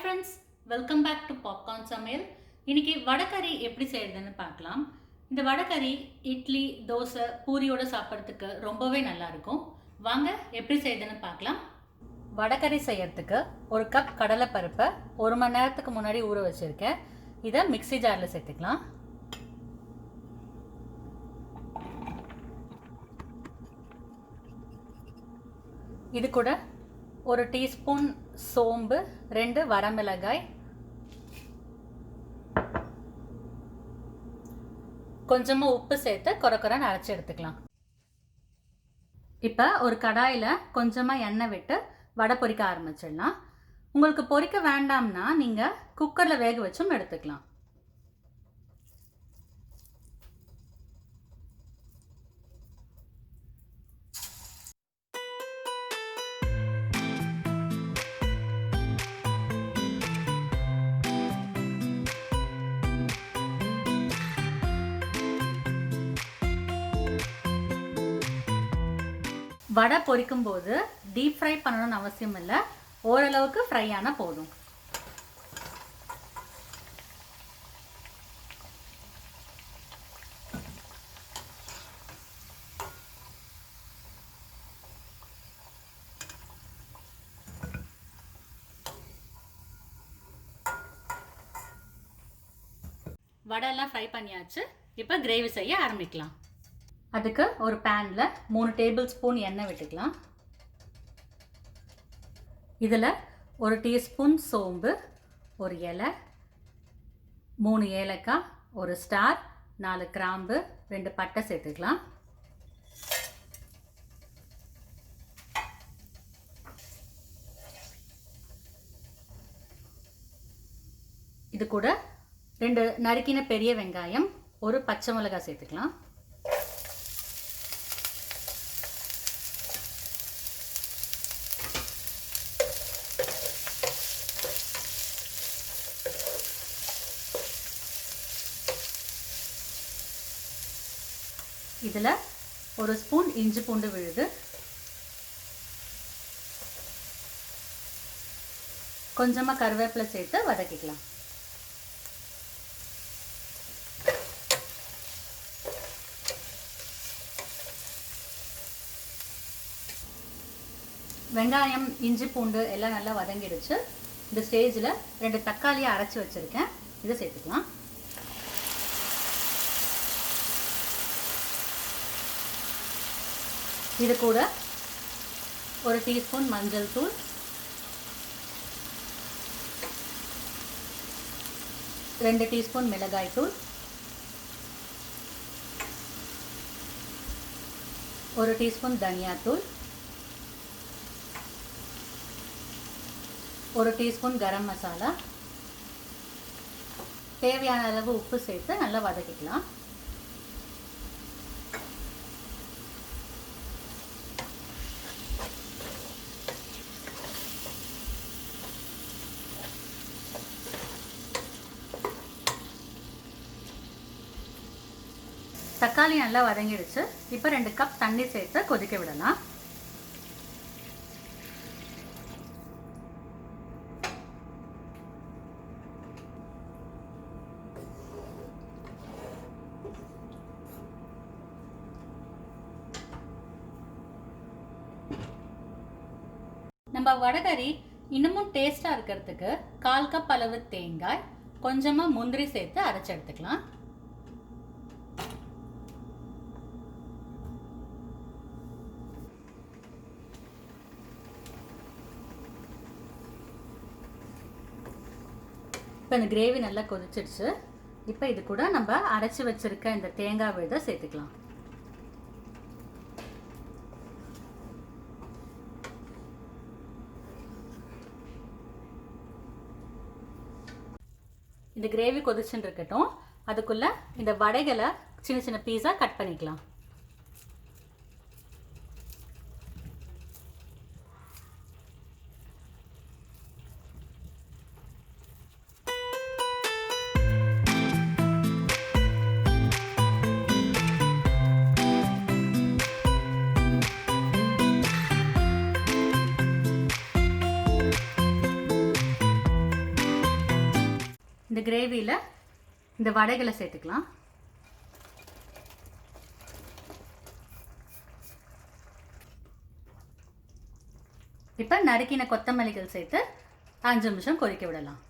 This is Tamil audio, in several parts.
Friends, welcome back to Popcorn சமையல். இன்னைக்கு வடைக்கறி எப்படி செய்யறதுன்னு பார்க்கலாம். இந்த வடைக்கறி இட்லி, தோசை, பூரியோட சாப்பிட்றதுக்கு ரொம்பவே நல்லா இருக்கும். வாங்க எப்படி செய்யறதுன்னு பார்க்கலாம். வடைக்கறி செய்யறதுக்கு ஒரு கப் கடலைப்பருப்பை 1 மணி நேரத்துக்கு முன்னாடி ஊற வச்சுருக்கேன். இதை மிக்ஸி ஜாரில் சேர்த்துக்கலாம். இது கூட 1 டீஸ்பூன் சோம்பு, 2 வரமிளகாய், கொஞ்சமாக உப்பு சேர்த்து கொரன்னு அரைச்சி எடுத்துக்கலாம். இப்போ ஒரு கடாயில் கொஞ்சமாக எண்ணெய் விட்டு வடை பொரிக்க ஆரம்பிச்சிடலாம். உங்களுக்கு பொரிக்க வேண்டாம்னா நீங்கள் குக்கரில் வேக வச்சும் எடுத்துக்கலாம். வடை பொரிக்கும் போது டீப் ஃப்ரை பண்ணணும்னு அவசியம் இல்லை, ஓரளவுக்கு ஃப்ரை ஆனால் போதும். வடையெல்லாம் ஃப்ரை பண்ணியாச்சு. இப்போ கிரேவி செய்ய ஆரம்பிக்கலாம். அதுக்கு ஒரு பேனில் 3 டேபிள் ஸ்பூன் எண்ணெய் விட்டுக்கலாம். இதில் 1 டீஸ்பூன் சோம்பு, 1 இலை, 3 ஏலக்காய், 1 ஸ்டார், 4 கிராம்பு, 2 பட்டை சேர்த்துக்கலாம். இது கூட 2 நறுக்கின பெரிய வெங்காயம், 1 பச்சை மிளகாய் சேர்த்துக்கலாம். இதில் 1 ஸ்பூன் இஞ்சி பூண்டு விழுது, கொஞ்சமாக கருவேப்பிலை சேர்த்து வதக்கிக்கலாம். வெங்காயம், இஞ்சி பூண்டு எல்லாம் நல்லா வதங்கிடுச்சு. இந்த ஸ்டேஜில் 2 தக்காளியை அரைச்சி வச்சுருக்கேன், இதை சேர்த்துக்கலாம். இது கூட 1 டீஸ்பூன் மஞ்சள் தூள், 2 டீஸ்பூன் மிளகாய் தூள், 1 டீஸ்பூன் தனியாத்தூள், 1 டீஸ்பூன் கரம் மசாலா, தேவையான அளவு உப்பு சேர்த்து நல்லா வதக்கிக்கலாம். தக்காளி நல்லா வதங்கிடுச்சு. இப்போ 2 கப் தண்ணி சேர்த்து கொதிக்க விடலாம். நம்ம வடைக்கறி இன்னமும் டேஸ்டாக இருக்கிறதுக்கு 1/4 கப் அளவு தேங்காய், கொஞ்சமாக முந்திரி சேர்த்து அரைச்சி எடுத்துக்கலாம். இப்போ இந்த கிரேவி நல்லா கொதிச்சிடுச்சு. இப்போ இது கூட நம்ம அரைச்சி வச்சிருக்க இந்த தேங்காய் விழுதை சேர்த்துக்கலாம். இந்த கிரேவி கொதிச்சுட்டு இருக்கட்டும். அதுக்குள்ள இந்த வடைகளை சின்ன சின்ன பீஸாக கட் பண்ணிக்கலாம். இந்த கிரேவியில் இந்த வடைகளை சேர்த்துக்கலாம். இப்போ நறுக்கின கொத்தமல்லிகள் சேர்த்து 5 நிமிஷம் கொதிக்க விடலாம்.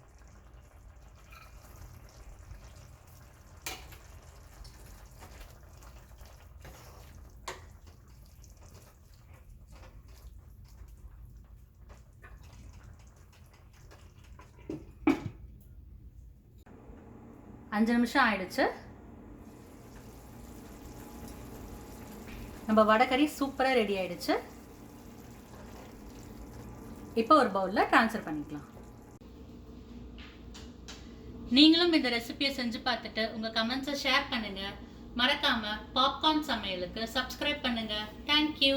அஞ்சு நிமிஷம் ஆயிடுச்சு. நம்ம வடைக்கறி சூப்பராக ரெடி ஆயிடுச்சு. இப்போ ஒரு பவுலில் ட்ரான்ஸ்ஃபர் பண்ணிக்கலாம். நீங்களும் இந்த ரெசிபியை செஞ்சு பார்த்துட்டு உங்கள் கமெண்ட்ஸை ஷேர் பண்ணுங்கள். மறக்காமல் பாப்கார்ன் சமையலுக்கு சப்ஸ்கிரைப் பண்ணுங்கள். தேங்க்யூ.